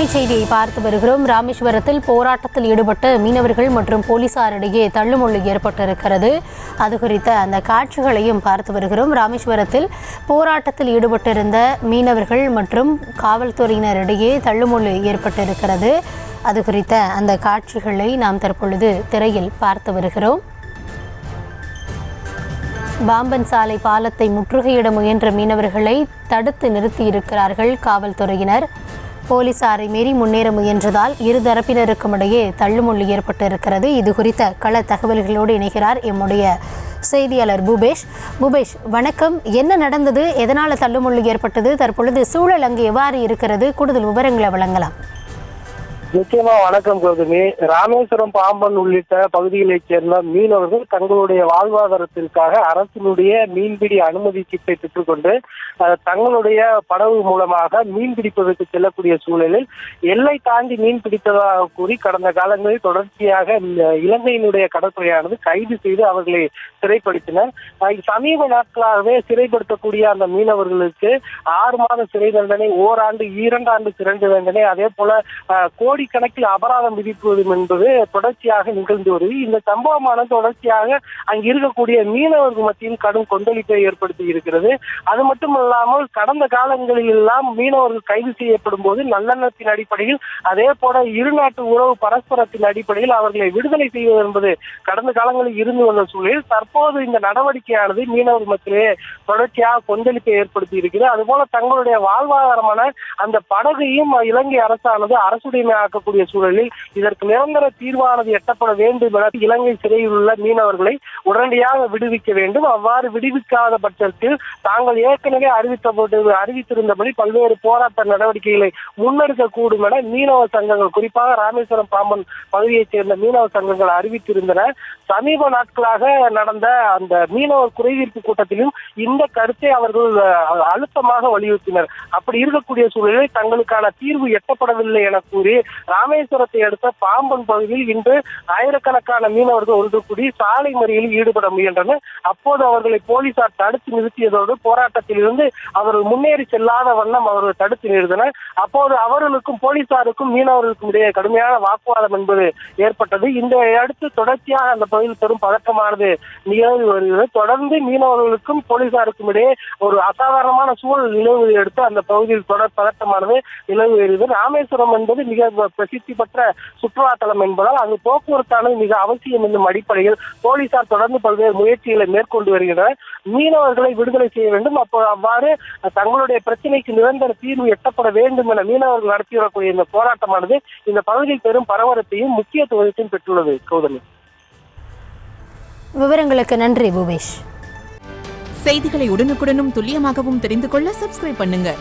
அண்மை செய்தியை பார்த்து வருகிறோம். ராமேஸ்வரத்தில் போராட்டத்தில் ஈடுபட்ட மீனவர்கள் மற்றும் போலீசாரிடையே தள்ளுமுள்ளு ஏற்பட்டிருக்கிறது. அது குறித்த அந்த காட்சிகளையும் பார்த்து வருகிறோம். ராமேஸ்வரத்தில் போராட்டத்தில் ஈடுபட்டிருந்த மீனவர்கள் மற்றும் காவல்துறையினரிடையே தள்ளுமுள்ளு ஏற்பட்டிருக்கிறது. அது குறித்த அந்த காட்சிகளை நாம் தற்பொழுது திரையில் பார்த்து வருகிறோம். பாம்பன் சாலை பாலத்தை முற்றுகையிட முயன்ற மீனவர்களை தடுத்து நிறுத்தியிருக்கிறார்கள் காவல்துறையினர். போலீசாரை மீறி முன்னேற முயன்றதால் இருதரப்பினருக்கும் இடையே தள்ளுமுள்ளு ஏற்பட்டிருக்கிறது. இது குறித்த கள தகவல்களோடு இணைகிறார் எம்முடைய செய்தியாளர் பூபேஷ். வணக்கம். என்ன நடந்தது? எதனால் தள்ளுமுள்ளு ஏற்பட்டது? தற்பொழுது சூழல் அங்கு எவ்வாறு இருக்கிறது? கூடுதல் விவரங்களை வழங்கலாம். நிச்சயமா வணக்கம் கௌதமி. ராமேஸ்வரம், பாம்பன் உள்ளிட்ட பகுதிகளைச் சேர்ந்த மீனவர்கள் தங்களுடைய வாழ்வாதாரத்திற்காக அரசினுடைய மீன்பிடி அனுமதி சீட்டை பெற்றுக்கொண்டு தங்களுடைய படகு மூலமாக மீன் பிடிப்பதற்கு செல்லக்கூடிய சூழலில் எல்லை தாண்டி மீன் பிடித்ததாக கூறி கடந்த காலங்களில் தொடர்ச்சியாக இலங்கையினுடைய கடற்படையானது கைது செய்து அவர்களை சிறைப்படுத்தினர். சமீப நாட்களாகவே சிறைப்படுத்தக்கூடிய அந்த மீனவர்களுக்கு 6 மாத சிறை தண்டனை, ஓராண்டு 2 ஆண்டு சிறை தண்டனை, அதே போல கோடிக்கணக்கில் அபராதம் விதிப்பது என்பது தொடர்ச்சியாக நிகழ்ந்து வருது. இந்த சம்பவமானது தொடர்ச்சியாக அங்கு இருக்கக்கூடிய மீனவர்கள் மத்தியில் கடும் கொந்தளிப்பை ஏற்படுத்தி இருக்கிறது. அது மட்டுமல்லாமல் கடந்த காலங்களில் எல்லாம் மீனவர்கள் கைது செய்யப்படும் போது நல்லெண்ணத்தின் அடிப்படையில், அதே போல இருநாட்டு உறவு பரஸ்பரத்தின் அடிப்படையில் அவர்களை விடுதலை செய்வது என்பது கடந்த காலங்களில் இருந்து வந்த சூழலில் தற்போது இந்த நடவடிக்கையானது மீனவர்கள் மத்தியிலே தொடர்ச்சியாக கொந்தளிப்பை ஏற்படுத்தி இருக்கிறது. அதுபோல தங்களுடைய வாழ்வாதாரமான அந்த படகையும் இலங்கை அரசானது அரசுடைமையாக்கக்கூடிய சூழலில் இதற்கு நிரந்தர தீர்வானது எட்டப்பட வேண்டும் என இலங்கை சிறையில் உள்ள மீனவர்களை உடனடியாக விடுவிக்க வேண்டும். அவ்வாறு விடுவிக்காத பட்சத்தில் தாங்கள் ஏற்கனவே அறிவித்திருந்தபடி பல்வேறு போராட்ட நடவடிக்கைகளை முன்னெடுக்கக்கூடும் என மீனவ சங்கங்கள், குறிப்பாக ராமேஸ்வரம், பாம்பன் பகுதியைச் சேர்ந்த மீனவ சங்கங்கள் அறிவித்திருந்தன. சமீப நாட்களாக நடந்த அந்த மீனவர் குறைதீர்ப்பு கூட்டத்திலும் இந்த கருத்தை அவர்கள் அழுத்தமாக வலியுறுத்தினர். அப்படி இருக்கக்கூடிய சூழலில் தங்களுக்கான தீர்வு எட்டப்படவில்லை என கூறி ராமேஸ்வரத்தை அடுத்த பாம்பன் பகுதியில் இன்று ஆயிரக்கணக்கான மீனவர்கள் ஒன்று கூடி சாலை மறியலில் ஈடுபட முயன்றனர். அப்போது அவர்களை போலீசார் தடுத்து நிறுத்தியதோடு போராட்டத்தில் இருந்து அவர்கள் முன்னேறி செல்லாத வண்ணம் அவர்கள் தடுத்து நிறுத்தினர். அப்போது அவர்களுக்கும் போலீசாருக்கும் மீனவர்களுக்கும் இடையே கடுமையான வாக்குவாதம் என்பது ஏற்பட்டது. இந்த அடுத்து தொடர்ச்சியாக அந்த பகுதியில் பெரும் பதற்றமானது நிகழ்ந்து வருகிறது. தொடர்ந்து மீனவர்களுக்கும் போலீசாருக்கும் இடையே ஒரு அசாதாரணமான சூழல் நிலவுவதை அடுத்து அந்த பகுதியில் தொடர் பதற்றமானது நிலவு வருகிறது. ராமேஸ்வரம் என்பது மிக பிரசித்தி பெற்ற சுற்றுலா தலம் என்பதால் அங்கு போக்குவரத்தானது மிக அவசியம் என்னும் அடிப்படையில் போலீசார் தொடர்ந்து பல்வேறு முயற்சிகளை மேற்கொண்டு வருகின்றனர். மீனவர்களை விடுதலை செய்ய வேண்டும், அவ்வாறு தங்களுடைய பிரச்சனைக்கு நிரந்தர தீர்வு எட்டப்பட வேண்டும் என மீனவர்கள் நடத்தி வரக்கூடிய இந்த போராட்டமானது இந்த பகுதியில் பெரும் பரபரப்பையும் முக்கியத்துவத்தையும் பெற்றுள்ளது. கௌதமி, விவரங்களுக்கு நன்றி பூபேஷ். செய்திகளை உடனுக்குடனும் துல்லியமாகவும் தெரிந்து கொள்ள சப்ஸ்கிரைப் பண்ணுங்க.